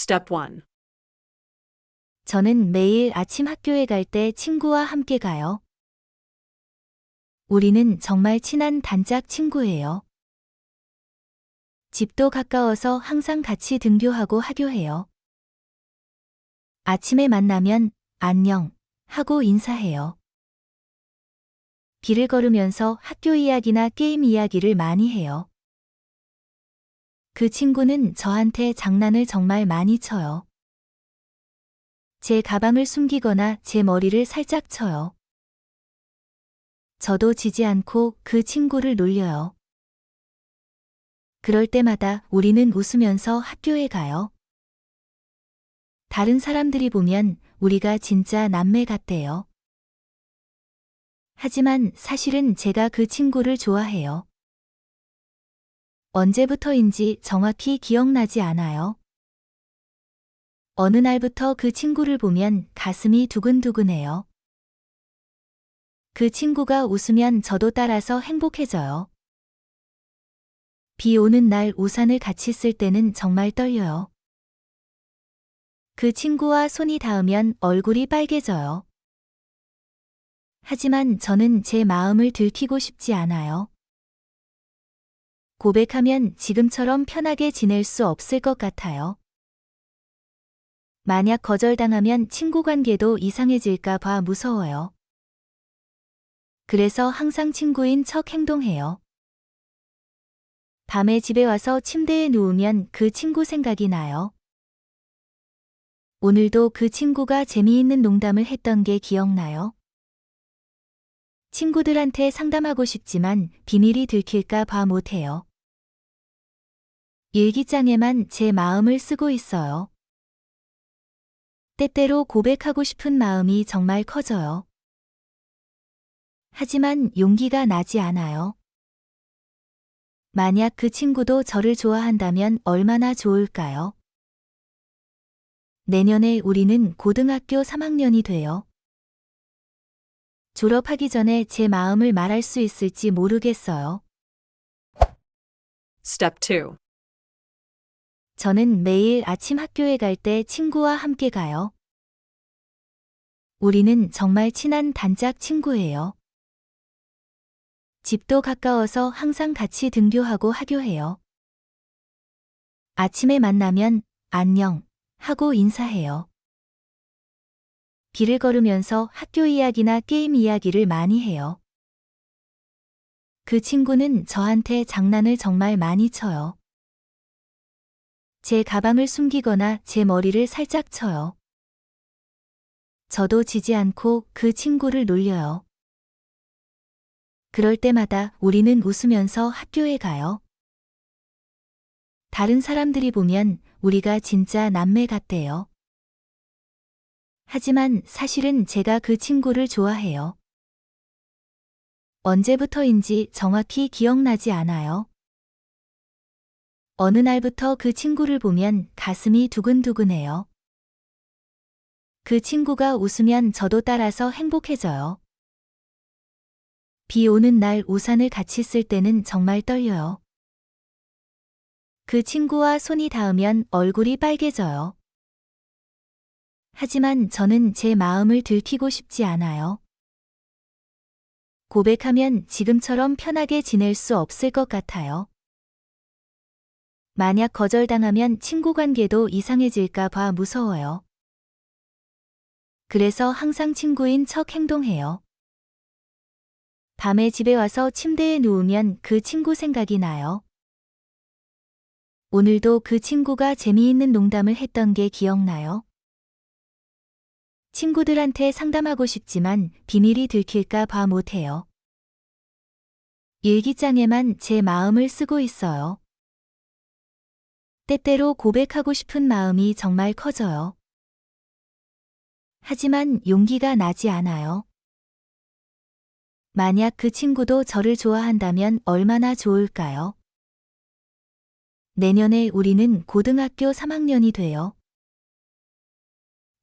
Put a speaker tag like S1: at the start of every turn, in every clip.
S1: Step 1.
S2: 저는 매일 아침 학교에 갈 때 친구와 함께 가요. 우리는 정말 친한 단짝 친구예요. 집도 가까워서 항상 같이 등교하고 하교해요. 아침에 만나면 안녕 하고 인사해요. 길을 걸으면서 학교 이야기나 게임 이야기를 많이 해요. 그 친구는 저한테 장난을 정말 많이 쳐요. 제 가방을 숨기거나 제 머리를 살짝 쳐요. 저도 지지 않고 그 친구를 놀려요. 그럴 때마다 우리는 웃으면서 학교에 가요. 다른 사람들이 보면 우리가 진짜 남매 같대요. 하지만 사실은 제가 그 친구를 좋아해요. 언제부터인지 정확히 기억나지 않아요. 어느 날부터 그 친구를 보면 가슴이 두근두근해요. 그 친구가 웃으면 저도 따라서 행복해져요. 비 오는 날 우산을 같이 쓸 때는 정말 떨려요. 그 친구와 손이 닿으면 얼굴이 빨개져요. 하지만 저는 제 마음을 들키고 싶지 않아요. 고백하면 지금처럼 편하게 지낼 수 없을 것 같아요. 만약 거절당하면 친구 관계도 이상해질까 봐 무서워요. 그래서 항상 친구인 척 행동해요. 밤에 집에 와서 침대에 누우면 그 친구 생각이 나요. 오늘도 그 친구가 재미있는 농담을 했던 게 기억나요. 친구들한테 상담하고 싶지만 비밀이 들킬까 봐 못해요. 일기장에만 제 마음을 쓰고 있어요. 때때로 고백하고 싶은 마음이 정말 커져요. 하지만 용기가 나지 않아요. 만약 그 친구도 저를 좋아한다면 얼마나 좋을까요? 내년에 우리는 고등학교 3학년이 돼요. 졸업하기 전에 제 마음을 말할 수 있을지 모르겠어요.
S1: Step 2.
S2: 저는 매일 아침 학교에 갈 때 친구와 함께 가요. 우리는 정말 친한 단짝 친구예요. 집도 가까워서 항상 같이 등교하고 하교해요. 아침에 만나면 안녕 하고 인사해요. 길을 걸으면서 학교 이야기나 게임 이야기를 많이 해요. 그 친구는 저한테 장난을 정말 많이 쳐요. 제 가방을 숨기거나 제 머리를 살짝 쳐요. 저도 지지 않고 그 친구를 놀려요. 그럴 때마다 우리는 웃으면서 학교에 가요. 다른 사람들이 보면 우리가 진짜 남매 같대요. 하지만 사실은 제가 그 친구를 좋아해요. 언제부터인지 정확히 기억나지 않아요. 어느 날부터 그 친구를 보면 가슴이 두근두근해요. 그 친구가 웃으면 저도 따라서 행복해져요. 비 오는 날 우산을 같이 쓸 때는 정말 떨려요. 그 친구와 손이 닿으면 얼굴이 빨개져요. 하지만 저는 제 마음을 들키고 싶지 않아요. 고백하면 지금처럼 편하게 지낼 수 없을 것 같아요. 만약 거절당하면 친구 관계도 이상해질까 봐 무서워요. 그래서 항상 친구인 척 행동해요. 밤에 집에 와서 침대에 누우면 그 친구 생각이 나요. 오늘도 그 친구가 재미있는 농담을 했던 게 기억나요. 친구들한테 상담하고 싶지만 비밀이 들킬까 봐 못해요. 일기장에만 제 마음을 쓰고 있어요. 때때로 고백하고 싶은 마음이 정말 커져요. 하지만 용기가 나지 않아요. 만약 그 친구도 저를 좋아한다면 얼마나 좋을까요? 내년에 우리는 고등학교 3학년이 돼요.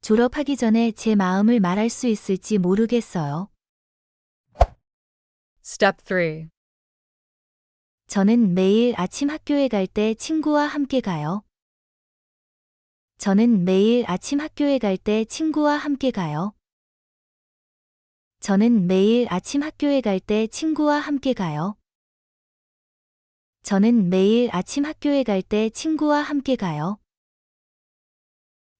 S2: 졸업하기 전에 제 마음을 말할 수 있을지 모르겠어요.
S1: Step 3.
S2: 저는 매일 아침 학교에 갈 때 친구와 함께 가요. 저는 매일 아침 학교에 갈 때 친구와 함께 가요. 저는 매일 아침 학교에 갈 때 친구와 함께 가요. 저는 매일 아침 학교에 갈 때 친구와 함께 가요.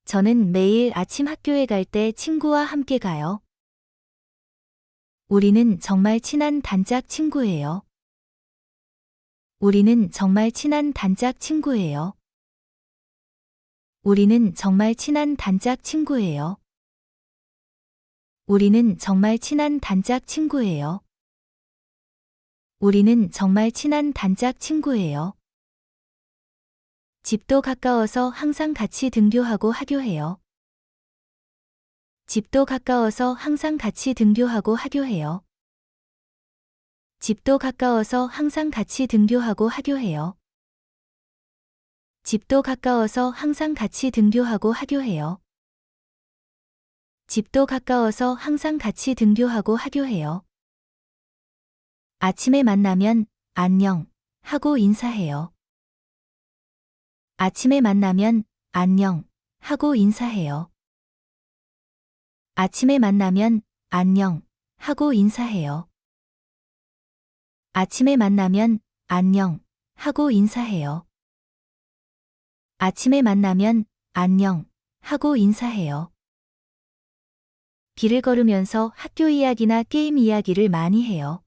S2: 저는 매일 아침 학교에 갈 때 친구와 함께 가요. 우리는 정말 친한 단짝 친구예요. 우리는 정말 친한 단짝 친구예요. 우리는 정말 친한 단짝 친구예요. 우리는 정말 친한 단짝 친구예요. 우리는 정말 친한 단짝 친구예요. 집도 가까워서 항상 같이 등교하고 하교해요. 집도 가까워서 항상 같이 등교하고 하교해요. 집도 가까워서 항상 같이 등교하고 하교해요. 집도 가까워서 항상 같이 등교하고 하교해요. 집도 가까워서 항상 같이 등교하고 하교해요. 아침에 만나면 안녕 하고 인사해요. 아침에 만나면 안녕 하고 인사해요. 아침에 만나면 안녕 하고 인사해요. 아침에 만나면 안녕 하고 인사해요. 아침에 만나면 안녕 하고 인사해요. 길을 걸으면서 학교 이야기나 게임 이야기를 많이 해요.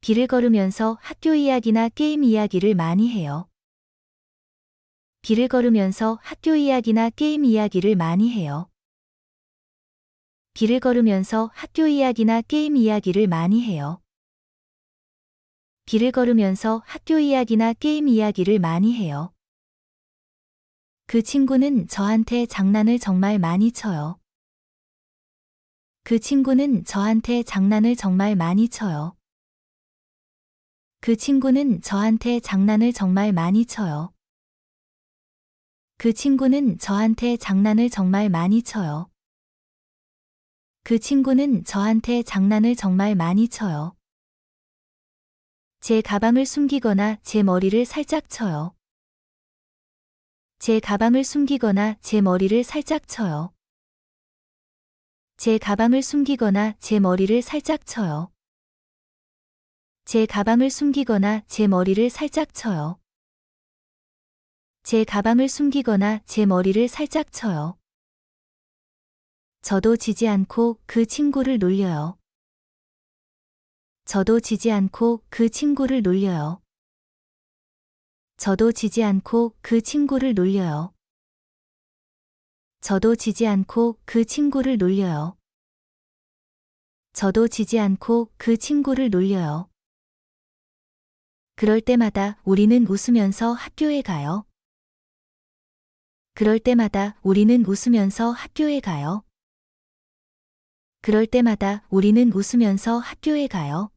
S2: 길을 걸으면서 학교 이야기나 게임 이야기를 많이 해요. 길을 걸으면서 학교 이야기나 게임 이야기를 많이 해요. 길을 걸으면서 학교 이야기나 게임 이야기를 많이 해요. 길을 걸으면서 학교 이야기나 게임 이야기를 많이 해요. 그 친구는 저한테 장난을 정말 많이 쳐요. 그 친구는 저한테 장난을 정말 많이 쳐요. 그 친구는 저한테 장난을 정말 많이 쳐요. 그 친구는 저한테 장난을 정말 많이 쳐요. 그 친구는 저한테 장난을 정말 많이 쳐요. 제 가방을 숨기거나 제 머리를 살짝 쳐요. 제 가방을 숨기거나 제 머리를 살짝 쳐요. 제 가방을 숨기거나 제 머리를 살짝 쳐요. 제 가방을 숨기거나 제 머리를 살짝 쳐요. 제 가방을 숨기거나 제 머리를 살짝 쳐요. 저도 지지 않고 그 친구를 놀려요. 저도 지지 않고 그 친구를 놀려요. 저도 지지 않고 그 친구를 놀려요. 저도 지지 않고 그 친구를 놀려요. 저도 지지 않고 그 친구를 놀려요. 그럴 때마다 우리는 웃으면서 학교에 가요. 그럴 때마다 우리는 웃으면서 학교에 가요. 그럴 때마다 우리는 웃으면서 학교에 가요.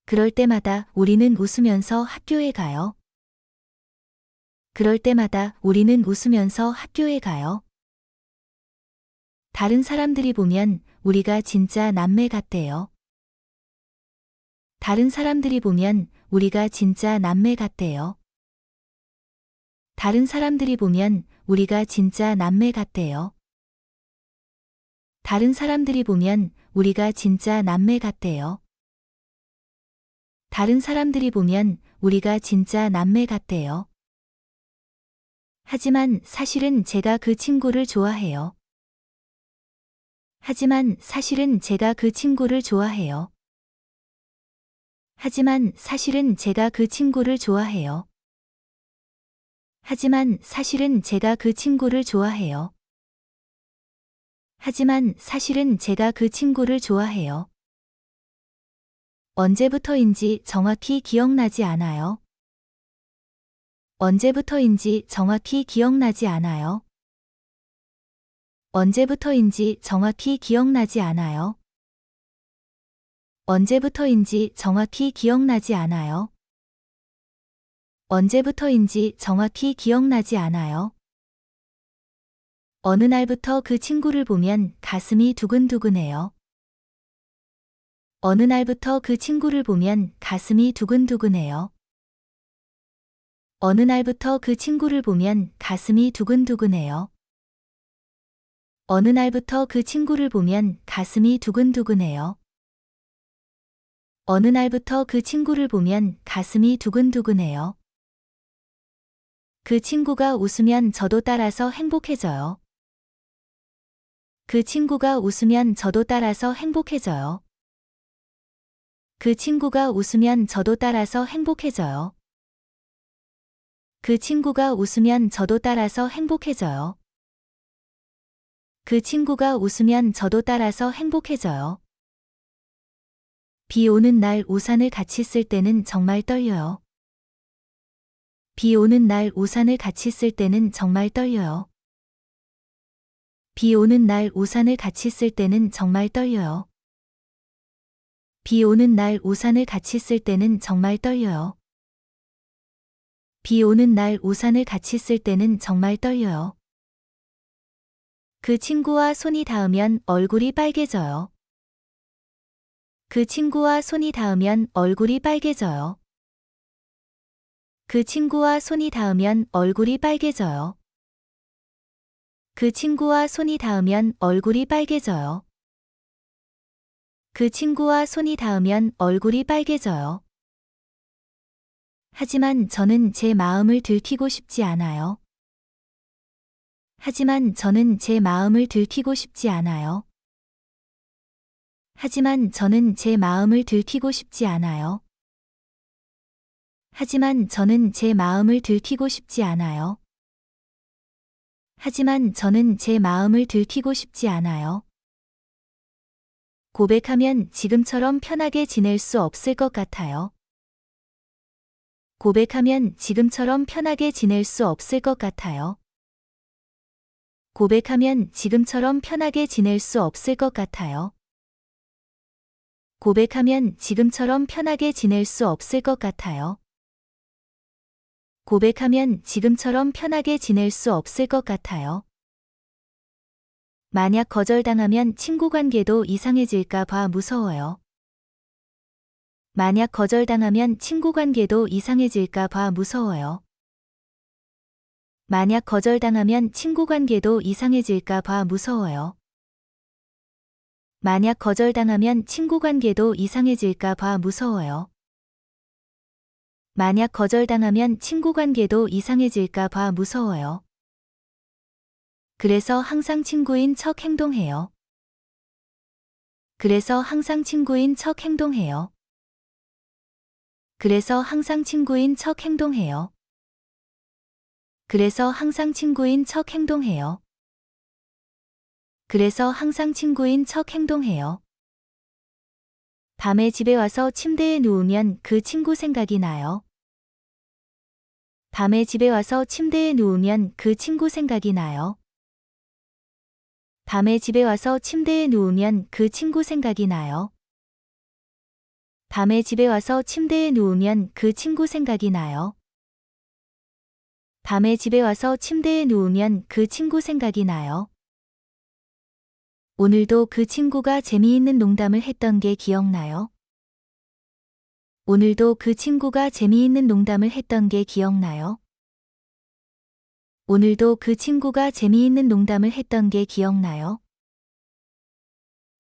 S2: 그럴 때마다 우리는 웃으면서 학교에 가요. 그럴 때마다 우리는 웃으면서 학교에 가요. 다른 사람들이 보면 우리가 진짜 남매 같대요. 다른 사람들이 보면 우리가 진짜 남매 같대요. 다른 사람들이 보면 우리가 진짜 남매 같대요. 다른 사람들이 보면 우리가 진짜 남매 같대요. 다른 사람들이 보면 우리가 진짜 남매 같대요. 하지만 사실은 제가 그 친구를 좋아해요. 하지만 사실은 제가 그 친구를 좋아해요. 하지만 사실은 제가 그 친구를 좋아해요. 하지만 사실은 제가 그 친구를 좋아해요. 하지만 사실은 제가 그 친구를 좋아해요. 언제부터인지 정확히 기억나지 않아요. 언제부터인지 정확히 기억나지 않아요. 언제부터인지 정확히 기억나지 않아요. 언제부터인지 정확히 기억나지 않아요. 언제부터인지 정확히 기억나지 않아요. 어느 날부터 그 친구를 보면 가슴이 두근두근해요. 어느 날부터 그 친구를 보면 가슴이 두근두근해요. 어느 날부터 그 친구를 보면 가슴이 두근두근해요. 어느 날부터 그 친구를 보면 가슴이 두근두근해요. 어느 날부터 그 친구를 보면 가슴이 두근두근해요. 그 친구가 웃으면 저도 따라서 행복해져요. 그 친구가 웃으면 저도 따라서 행복해져요. 그 친구가 웃으면 저도 따라서 행복해져요. 그 친구가 웃으면 저도 따라서 행복해져요. 그 친구가 웃으면 저도 따라서 행복해져요. 비 오는 날 우산을 같이 쓸 때는 정말 떨려요. 비 오는 날 우산을 같이 쓸 때는 정말 떨려요. 비 오는 날 우산을 같이 쓸 때는 정말 떨려요. 비 오는 날 우산을 같이 쓸 때는 정말 떨려요. 비 오는 날 우산을 같이 쓸 때는 정말 떨려요. 그 친구와 손이 닿으면 얼굴이 빨개져요. 그 친구와 손이 닿으면 얼굴이 빨개져요. 그 친구와 손이 닿으면 얼굴이 빨개져요. 그 친구와 손이 닿으면 얼굴이 빨개져요. 그 친구와 손이 닿으면 얼굴이 빨개져요. 하지만 저는 제 마음을 들키고 싶지 않아요. 하지만 저는 제 마음을 들키고 싶지 않아요. 하지만 저는 제 마음을 들키고 싶지 않아요. 하지만 저는 제 마음을 들키고 싶지 않아요. 하지만 저는 제 마음을 들키고 싶지 않아요. 고백하면 지금처럼 편하게 지낼 수 없을 것 같아요. 고백하면 지금처럼 편하게 지낼 수 없을 것 같아요. 고백하면 지금처럼 편하게 지낼 수 없을 것 같아요. 고백하면 지금처럼 편하게 지낼 수 없을 것 같아요. 고백하면 지금처럼 편하게 지낼 수 없을 것 같아요. 만약 거절당하면 친구 관계도 이상해질까 봐 무서워요. 만약 거절당하면 친구 관계도 이상해질까 봐 무서워요. 만약 거절당하면 친구 관계도 이상해질까 봐 무서워요. 만약 거절당하면 친구 관계도 이상해질까 봐 무서워요. 만약 거절당하면 친구 관계도 이상해질까 봐 무서워요. 그래서 항상 친구인 척 행동해요. 그래서 항상 친구인 척 행동해요. 그래서 항상 친구인 척 행동해요. 그래서 항상 친구인 척 행동해요. 그래서 항상 친구인 척 행동해요. 밤에 집에 와서 침대에 누우면 그 친구 생각이 나요. 밤에 집에 와서 침대에 누우면 그 친구 생각이 나요. 밤에 집에 와서 침대에 누우면 그 친구 생각이 나요. 밤에 집에 와서 침대에 누우면 그 친구 생각이 나요. 밤에 집에 와서 침대에 누우면 그 친구 생각이 나요. 오늘도 그 친구가 재미있는 농담을 했던 게 기억나요? 오늘도 그 친구가 재미있는 농담을 했던 게 기억나요? 오늘도 그 친구가 재미있는 농담을 했던 게 기억나요?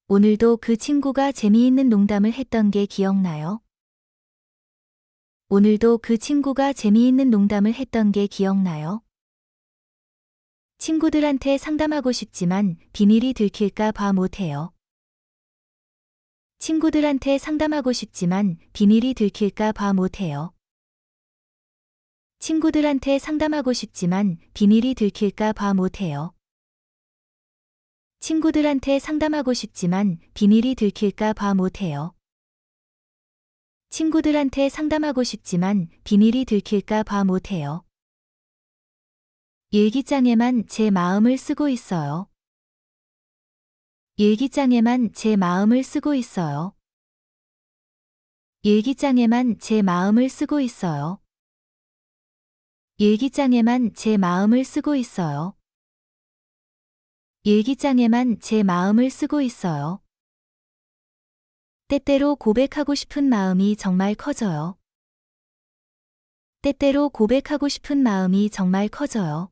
S2: 오늘도 그 친구가 재미있는 농담을 했던 게 기억나요? 오늘도 그 친구가 재미있는 농담을 했던 게 기억나요? 친구들한테 상담하고 싶지만 비밀이 들킬까 봐 못해요. 친구들한테 상담하고 싶지만 비밀이 들킬까 봐 못해요. 친구들한테 상담하고 싶지만 비밀이 들킬까 봐 못해요. 친구들한테 상담하고 싶지만 비밀이 들킬까 봐 못해요. 친구들한테 상담하고 싶지만 비밀이 들킬까 봐 못해요. 일기장에만 제 마음을 쓰고 있어요. 일기장에만 제 마음을 쓰고 있어요. 일기장에만 제 마음을 쓰고 있어요. 일기장에만 제 마음을 쓰고 있어요. 일기장에만 제 마음을 쓰고 있어요. 때때로 고백하고 싶은 마음이 정말 커져요. 때때로 고백하고 싶은 마음이 정말 커져요.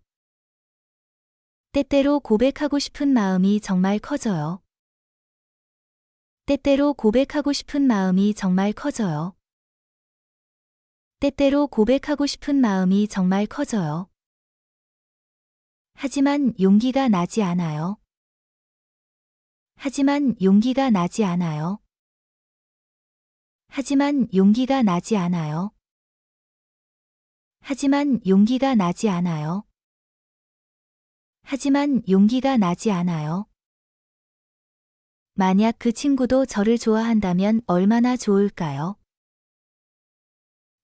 S2: 때때로 고백하고 싶은 마음이 정말 커져요. 때때로 고백하고 싶은 마음이 정말 커져요. 때때로 고백하고 싶은 마음이 정말 커져요. 하지만 용기가 나지 않아요. 하지만 용기가 나지 않아요. 하지만 용기가 나지 않아요. 하지만 용기가 나지 않아요. 하지만 용기가 나지 않아요. 만약 그 친구도 저를 좋아한다면 얼마나 좋을까요?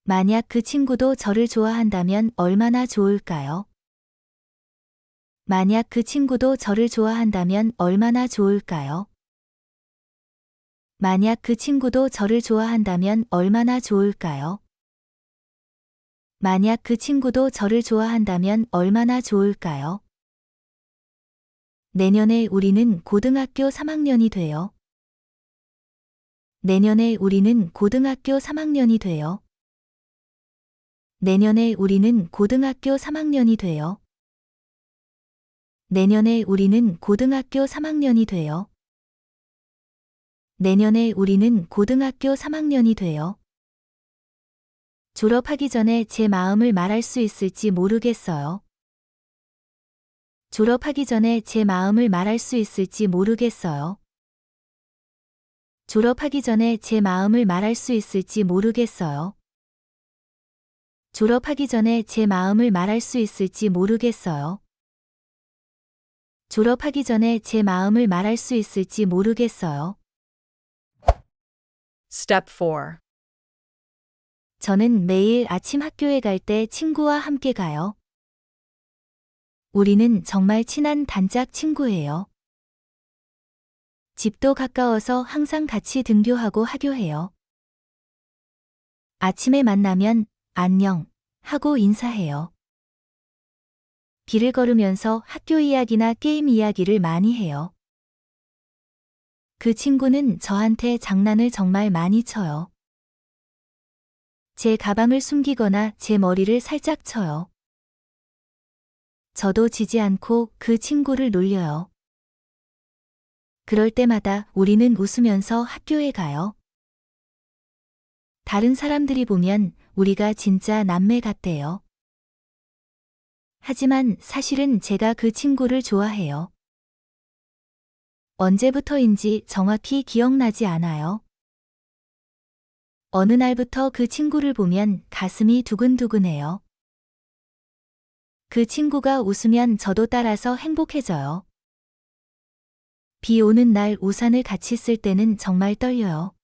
S2: 만약 그 친구도 저를 좋아한다면 얼마나 좋을까요? 만약 그 친구도 저를 좋아한다면 얼마나 좋을까요? 만약 그 친구도 저를 좋아한다면 얼마나 좋을까요? 만약 그 친구도 저를 좋아한다면 얼마나 좋을까요? 내년에 우리는 고등학교 3학년이 돼요. 내년에 우리는 고등학교 3학년이 돼요. 내년에 우리는 고등학교 3학년이 돼요. 내년에 우리는 고등학교 3학년이 돼요. 내년에 우리는 고등학교 3학년이 돼요. 졸업하기 전에 제 마음을 말할 수 있을지 모르겠어요. 졸업하기 전에 제 마음을 말할 수 있을지 모르겠어요. 졸업하기 전에 제 마음을 말할 수 있을지 모르겠어요. 졸업하기 전에 제 마음을 말할 수 있을지 모르겠어요. 졸업하기 전에 제 마음을 말할 수 있을지 모르겠어요.
S1: Step 4.
S2: 저는 매일 아침 학교에 갈 때 친구와 함께 가요. 우리는 정말 친한 단짝 친구예요. 집도 가까워서 항상 같이 등교하고 하교해요. 아침에 만나면 안녕 하고 인사해요. 길을 걸으면서 학교 이야기나 게임 이야기를 많이 해요. 그 친구는 저한테 장난을 정말 많이 쳐요. 제 가방을 숨기거나 제 머리를 살짝 쳐요. 저도 지지 않고 그 친구를 놀려요. 그럴 때마다 우리는 웃으면서 학교에 가요. 다른 사람들이 보면 우리가 진짜 남매 같대요. 하지만 사실은 제가 그 친구를 좋아해요. 언제부터인지 정확히 기억나지 않아요. 어느 날부터 그 친구를 보면 가슴이 두근두근해요. 그 친구가 웃으면 저도 따라서 행복해져요. 비 오는 날 우산을 같이 쓸 때는 정말 떨려요.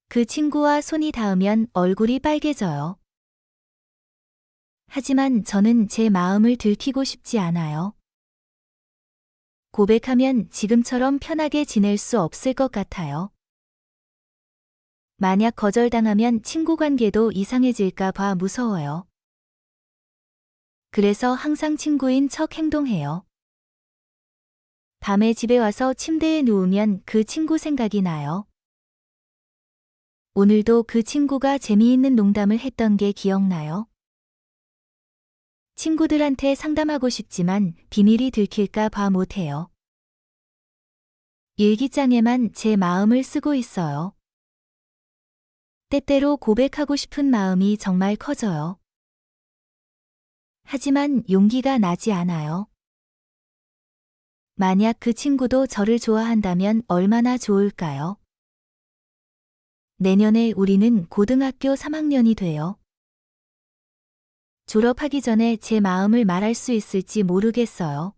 S2: 그 친구와 손이 닿으면 얼굴이 빨개져요. 하지만 저는 제 마음을 들키고 싶지 않아요. 고백하면 지금처럼 편하게 지낼 수 없을 것 같아요. 만약 거절당하면 친구 관계도 이상해질까 봐 무서워요. 그래서 항상 친구인 척 행동해요. 밤에 집에 와서 침대에 누우면 그 친구 생각이 나요. 오늘도 그 친구가 재미있는 농담을 했던 게 기억나요. 친구들한테 상담하고 싶지만 비밀이 들킬까 봐 못해요. 일기장에만 제 마음을 쓰고 있어요. 때때로 고백하고 싶은 마음이 정말 커져요. 하지만 용기가 나지 않아요. 만약 그 친구도 저를 좋아한다면 얼마나 좋을까요? 내년에 우리는 고등학교 3학년이 돼요. 졸업하기 전에 제 마음을 말할 수 있을지 모르겠어요.